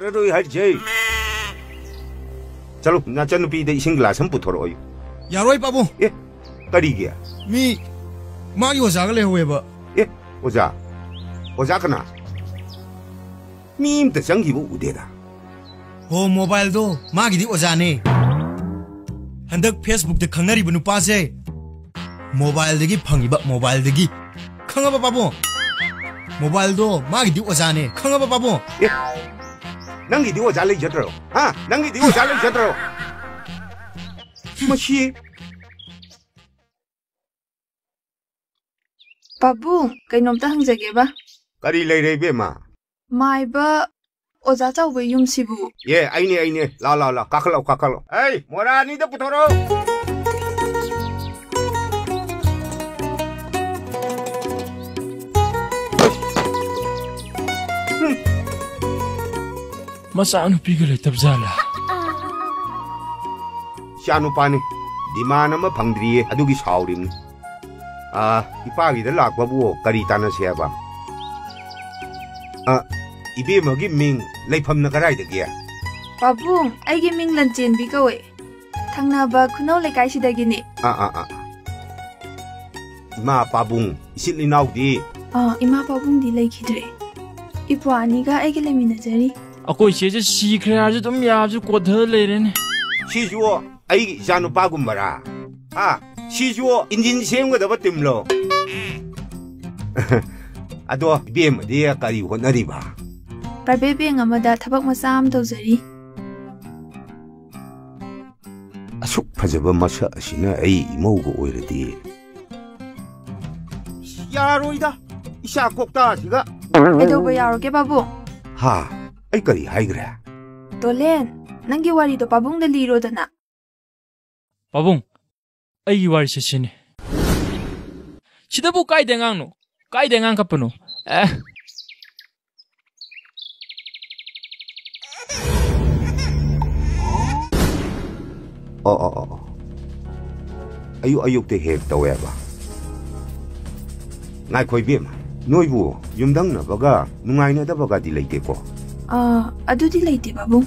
rồi hãy chơi. Chalo, na chân pi để sinh glass không rồi. Ya rồi babu. Eh, cái gì kìa? Mi, magi oza cái lễ hội ba. Eh, oza cái nào? Mi im tự sang gì vụ đấy à? Ho mobile do, magi đi oza ne. Handak Facebook de khang nari banu pa se. Mobile de gi phangi ba mobile de gi. Khang ba babu. Mobile do, magi đi oza ne. Khang ba babu. Eh, nang gì đi oza lấy chết rồi? Ha, nang gì đi oza lấy chết rồi? Masih. Babu, kay nom ta hangjage ba? Kari lay be ma. Mai ba oza chaw be yum sibu. Ye, ai ne. La. Kakalo. Hey, mora ni da putoro. Masa anu piga le tabzala. Sianu pani. Di mana ma phangdri adugi saurim. Ipagi da lak babu kari tana siya ba. Ibe magi ming leifam na karay da kya. Babu, ay giming lanchen bi kawe. Thangna ba kunaw lekay si dagini. Ima pabung isit linaw di. Ima babung di lay kidre. Ipo ani ga ay gilami na jari. Ako siya si kaya tum ya ju kodha le ren. Si juo ay janu pagum bara. Si juo injin siyem ga dapat timlo. Ado biem dia kari honari ba. Private bank amada thabak masa am tawjari. Asuk phajaba masa asina ai imaugo oiradi. Yaroida. Isa kokta siga. Edo ba yaroge babu? Ha, ai kari haigra. Tolen, nangi wari to babung da liro dana. Babung, ai wari sesine. Sida bu kai dengang no. Kai dengang kapano. Ayuk te hek tawe ba. Ngai khoi biem. Noi bu yumdang na baga nungai na da baga di leite ko. Adu di leite babung.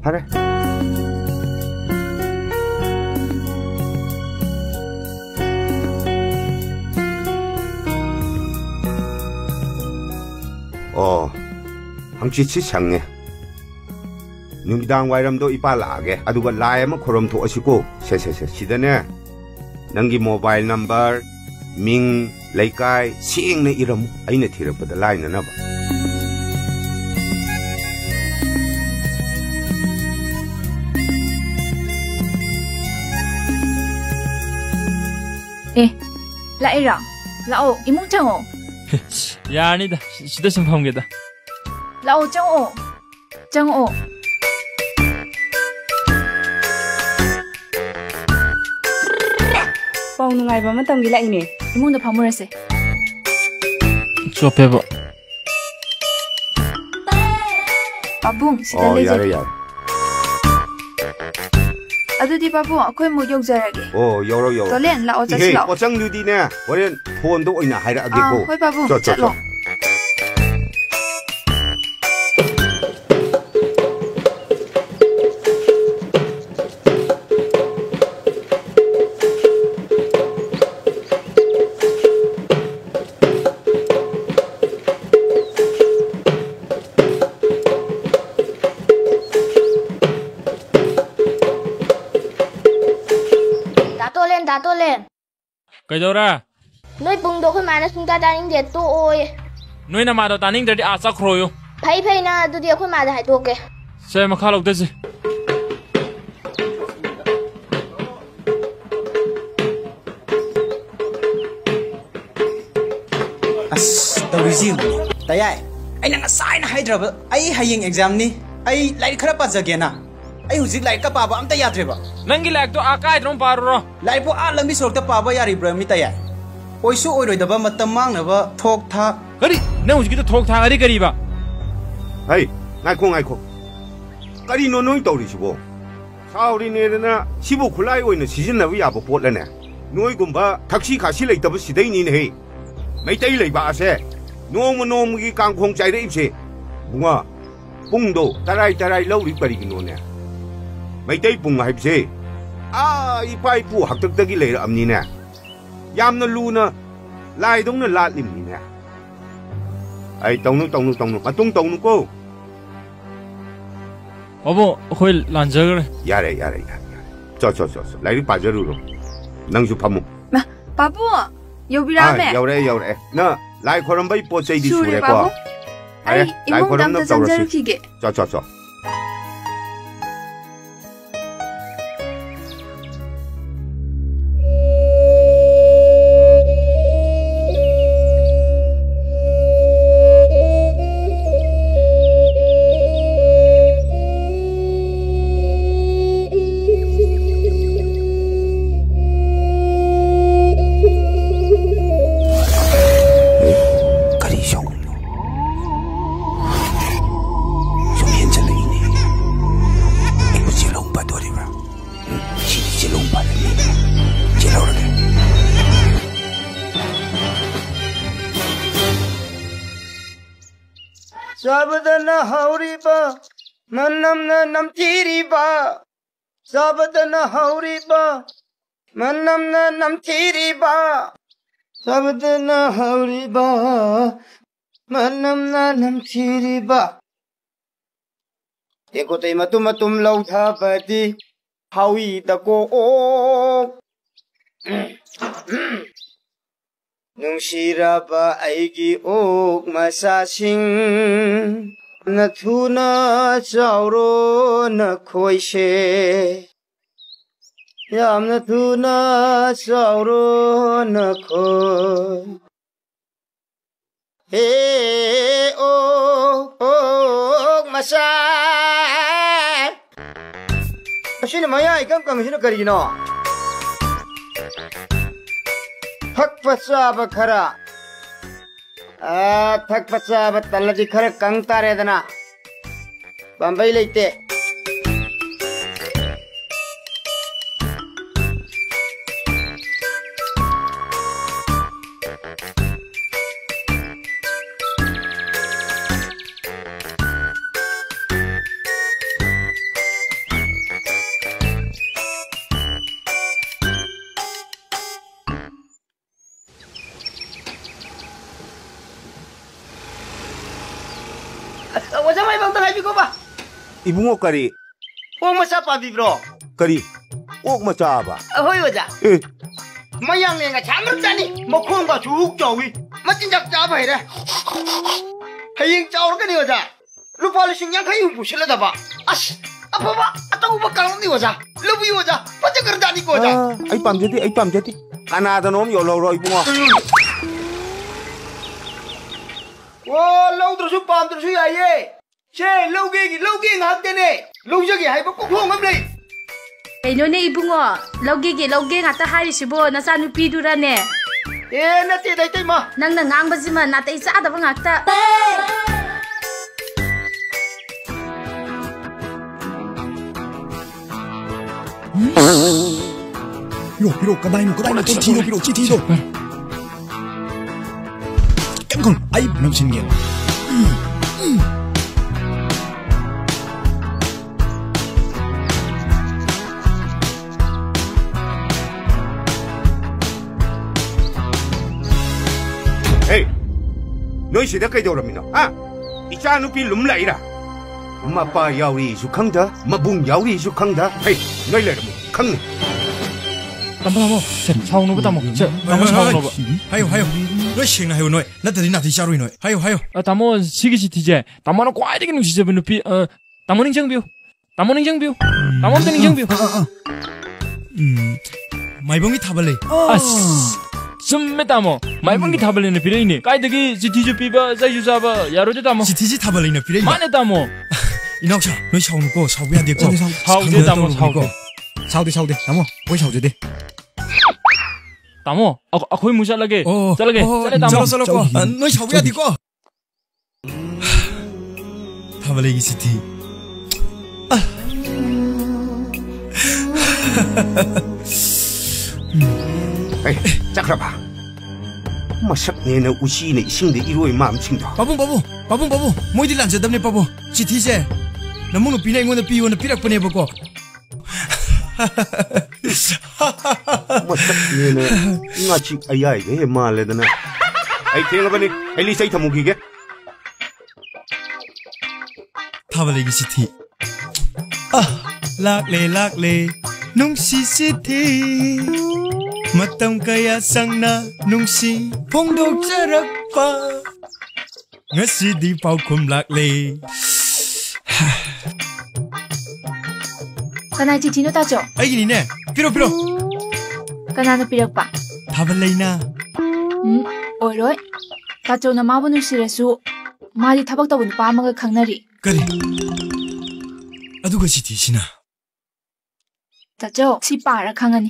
Hare. Hangchi change. Numidang wairam do ipa lage. Aduga lai ama khorom tho asiko. Se. Sidane. Nangi mobile number, ming, laikai, sing na iramu. Aina thirapada lai na ba. Laira. Lao, imong chango. Yani da, sida simpam geda. Lao chango. Pau nungai ba matam gila ini. Imong da phamurase. Chopebo. Babung, sida leje. Yare. Adudi babung, akoy mo yogjarage. Yoro. Tolen, lao chasi lao. Pochang ludi ne. Horen phone do oina haira age ko. Hoy babung, chatlo. Tolen. Kaidora. Noi pung do khoi mana sung ta dining de to oi. Noi na ma do taning de a sa khroyo. Phai na du de khoi ma da hai to ke. Se ma khalok de se. Tawizim. Tayai. Ai nang asai na haidraba. Ai haying exam ni. Ai lai khara pa jagena. Ai huzik lai ka paba amta yadreba. Nangi lak to akai drom paruro. Lai po lambi sorta paba yari brami tayai. Oisu oiroi matam mangnaba thok tha. Kari, nang huzik to thok tha kari ba. Hey, ngai ko. Kari no noi tawri sibo. Sauri ne na sibo khulai oina sizinnabu yaba pot lane. Noi gumba taxi khashi leitaba sidai ni ne he. Mai tai lei ba ase. Nom gi kang khong chai re ipse. bunga pungdo taray lauri karigino ne maitay pung haibse ipa ipu hakdagdagi leiramni ne yamna luna laidongna latlimni ne ai tongnu matung tongnu ko Pabung akhoi lanjagre yare cho lairi pajaruro nangsu phamu 바보, 여비라메. 여래. 나 라이 코럼바이 포체이 슈레 디슈레 바보. 거. 아이, 라이 이몽 코럼 담다 나 자우라시. 잠자르키게. 저. Sabadana hauriba, manamna namtiriba. Sabadana hauriba, manamna namtiriba. Sabadana hauriba, manamna namtiriba. Eko tay matum lautha pati, hawi tako o. Nungsiraba aigi ok masasing nathuna chauro na khoise yam nathuna chauro na khoi he ok masai ashine maya ikam shine karigino thak pasaba khara thak pasaba taladi khara kang tare dana Bambai leite Ibungo kari. Oh masa pa bibro. Kari. Ok macha ba. Ahoy waja. Mayang lenga chamruk jani. Mokhong ba chuk chawi. Machinjak cha bhai re. Haying chaur ka ni waja. Lupa lising yang khayu pusila da ba. As. Apa ba? Atau ba kalam ni waja. Lubi waja. Pacha kar jani ko waja. Ai pam jati. Ana da nom yo lo ro ibungo. Wo lo terus pam terus ya ye. Che lauge ngak tene laujagi haiba kokong amlei Kainone ibungo lauge ngata harisibo nasanupi durane nate dai ma nangna ngangbasima natai chaadaba ngakta Piro kadaino chitido Kang ai namsingen Hey, noi sida kai doramino. Icha nupi lum laira. Mapa yauri su khangda, mabung yauri su khangda. Hey, noi leramu khang. Tamo, saunu ba tamo. Tamo saunu ba. Hayo. Noi singna hayo noi. Natadi nati charu noi. Hayo. Tamo sigisi tije. Tamono kwaidagi nungsijebe nupi. Tamo ningjangbyo. Tamo ningjangbyo. 마이봉이 타발레. 숨메 타모. 마이봉이 타발레네 피레이니. 까이드기 지티주 피바 사이주사바 야로제 타모. 지티지 타발레네 피레이. 마네 타모. 이낙샤, 너희 샤오누고 샤오비야 되고. 샤오데 타모 샤오데. 샤오데. 나모. 왜 샤오데? 타모. 아코이 무샬라게. 잘라게. 잘래 타모. 너희 샤오비야 되고. 타발레기 시티. Hey, Chakraba. Masak ne na usi na ising de iroi mam chingda. 바보. 빠봉 모이디 란저답네 빠봉 치티제 너무 높이네 이거는 비오는 피락보내보고 masaknya ngaci ayah ini malah dana. Ay tinggal apa nih? Elisa itu mungkin ke? 타발레기 시티 락레 농시 시티 마땅 kaya 상나 농시 봉독 자락과 ngasi di paukum lakle Kana chichi no tacho. ai gini ne piro Kana na pirak pa. 타발레이나 Oroi. Tacho na mabu nusiresu. Mali tabak tabu nupa amaga khangnari. 그래 아두가 시티시나 Tacho si para khangani.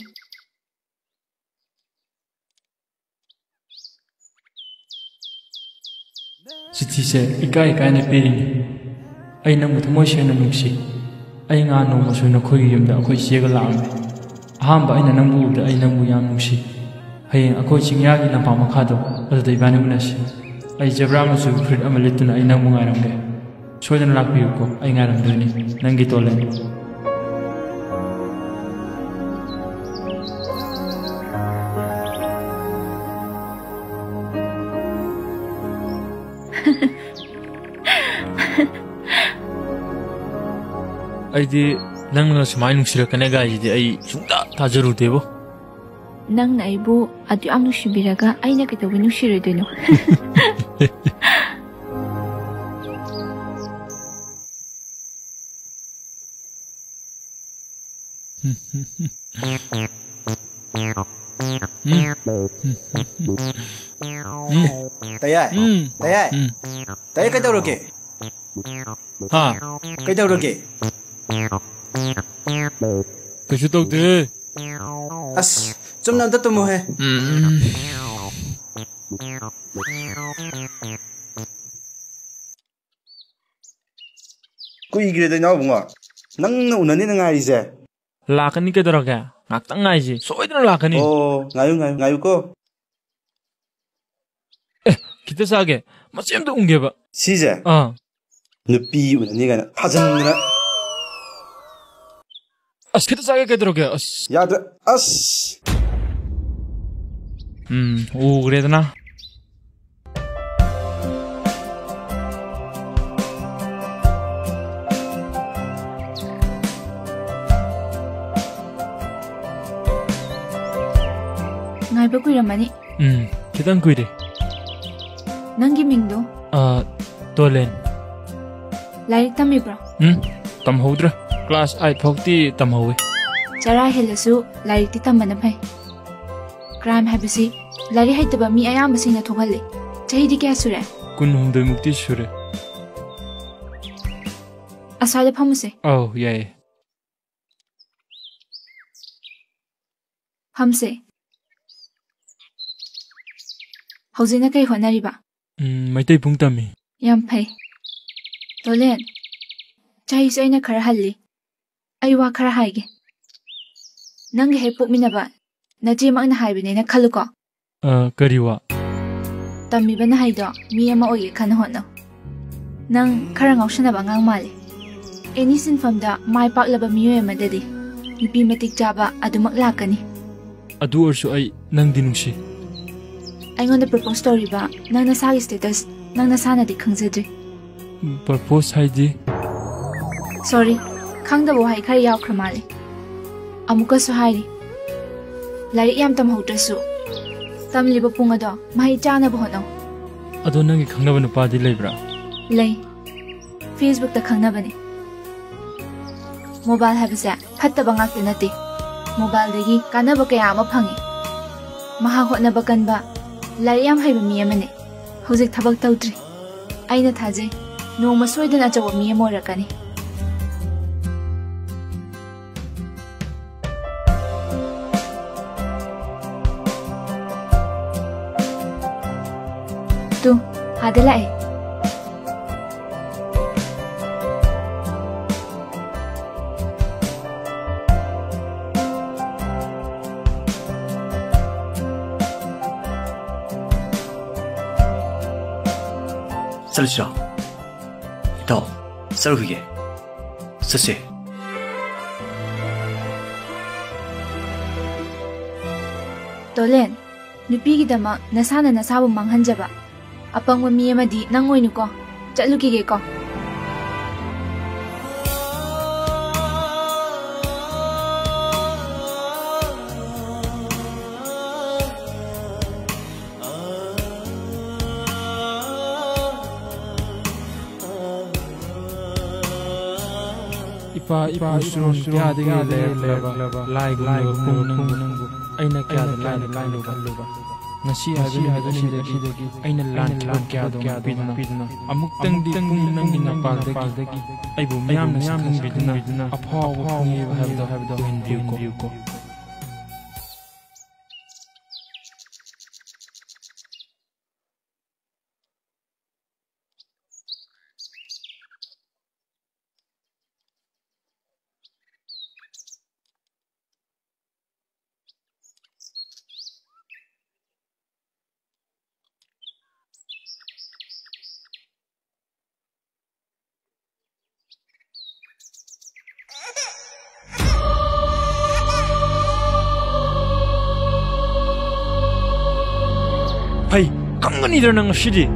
시티세 이까이까이네 삐리니 ꯑꯩ ꯅꯪꯕꯨ ꯊꯃꯣꯏ ꯁꯦꯡꯅ ꯅꯨꯡꯁꯤ ꯑꯩ ꯉꯥ ꯅꯣꯡꯃ ꯁꯣꯏꯅ ꯑꯩꯈꯣꯏꯒꯤ ꯌꯨꯝꯗ ꯑꯩꯈꯣꯏ ꯆꯦꯒ ꯂꯥꯛꯑꯝꯃꯦ ꯑꯍꯥꯟꯕ ꯑꯩꯅ ꯅꯪꯕꯨ ꯎꯕꯗ ꯑꯩ ꯅꯪꯕꯨ ꯌꯥꯝ ꯅꯨꯡꯁꯤ ꯍꯌꯦꯡ ꯑꯩꯈꯣꯏ ꯆꯤꯡꯌꯥꯒꯤ ꯂꯝꯄꯥꯛ ꯃꯈꯥꯗꯣ ꯑꯗꯨꯗ ꯏꯕꯥꯅꯤ ꯎꯅꯁꯤ ꯑꯩ ꯖꯦꯕ꯭ꯔꯥ ꯃꯆꯨꯒꯤ ꯐꯨꯔꯤꯠ ꯑꯃ ꯂꯤꯠꯇꯨꯅ ꯑꯩ ꯅꯪꯕꯨ ꯉꯥꯏꯔꯝꯒꯦ ꯁꯣꯏꯗꯅ ꯂꯥꯛꯄꯤꯌꯨꯀꯣ ꯑꯩ ꯉꯥꯏꯔꯝꯗꯣꯏꯅꯤ ꯅꯪꯒꯤ ꯇꯣꯂꯦꯟ ꯑꯩꯗꯤ ꯅꯪꯅ ꯁꯨꯃꯥꯏꯅ ꯅꯨꯡꯁꯤꯔꯛꯀꯅꯦ ꯒꯥꯏꯁꯤꯗꯤ ꯑꯩ ꯁꯨꯡꯊꯥ ꯊꯥꯖꯔꯨꯗꯦꯕꯣ Nangna aibu adu am nushibiraga aina kaidawi nushiroidoino. Tayai. Tayai kaidaurage? 하 Kaidaurage? 그슈 떡들 As, 좀 남다 또 뭐해? Kuigire na bunga. Nang unani na nga ize. 라카니 깨더라게 낙당 가야지 소이드는 라카니 ngayu ko. 기타 싸게 맞잼도 옮겨봐 Size. Nupi unani ga hajanna. 기타 싸게 깨더라게 Yadra. As. 오 그래도나 Ngaiba kuiramani. 기타 꾸이래 Nangi mingdo. 돌렌 Lairik tamibro. tamhou드라 클래스 8 ꯐꯥꯎꯇꯤ tamhouwe Chara helasu lairik ti tambana phai. Crime habisi lari haitaba mi ayam basina thogalle. Chahidi kya sure? kunhumdoi mukti sure Asale phamuse. oh yeah Hamse. Hauzina kai honariba. maitai pungtami Yam phai. Tolen. Chahi saina khara halli. Aiwa khara haige. Nangi he pokminaba. Naji magna haibine na khaluko. kariwa Tamibana haido mi ama oye khana hono. Nang khara ngaushana ngang male. Any sinfamda mai paklaba miyoy amadadi. Nupi matik jaba adumak lakani. adu orsu ai nangdi nungsi Aingonda propose story ba nang nasagi status nang nasana di khangzedri. purpose haidi Sorry, khangdabo hai khari yaw khamale. Amuka su hairi. Lari yam tam hotrasu. Tam liba punga do mai chana bono. ado nangi khangnaba nupadi leibra Lay. Facebook ta khangna bane. Mobile habisa phatta bangak tinati. Mobile dagi kanaba kaya ama phangi. Maha hotna bakanba lari yam haiba mi amane. Hojik thabak tawdri. Aina thaje no masoidana chawa mi amorakani. Tu, ada lah Salsha. ꯏꯇꯥꯎ ꯆꯠꯂꯨꯈꯤꯒꯦ ꯆꯠꯁꯦ Tolen, nupigidamak nasana nasabu manghanjaba. Apang mami amadi nangoy nuko. Chatlukige ko. Ipa usun kaya dinga leba lai kung nangbu aina kaya lai luba ngasi hagani aina lan kaya pidna amuktang di kung nangi napaldagi aibu miyam na bidna apaw habda hindiu ko Hey, 강간이들 난 것이지.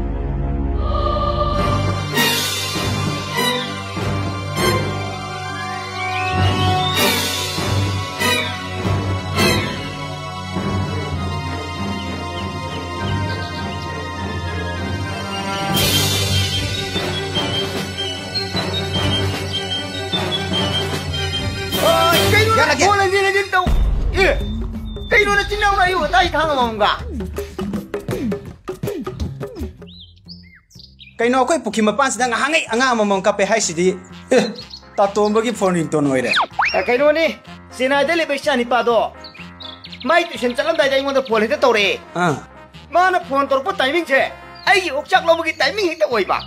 Kailan tinaw na yun? Tayo kang mga Kaino ko puki mapans dang hangai anga mamang kape hai sidi tatomba gi phone ringtone oire kaino ni sinadele besha ni pado mai tu sen chalam dai dai mo phone hita tore mana phone tor po timing che ai okchak lo gi timing hita oi ba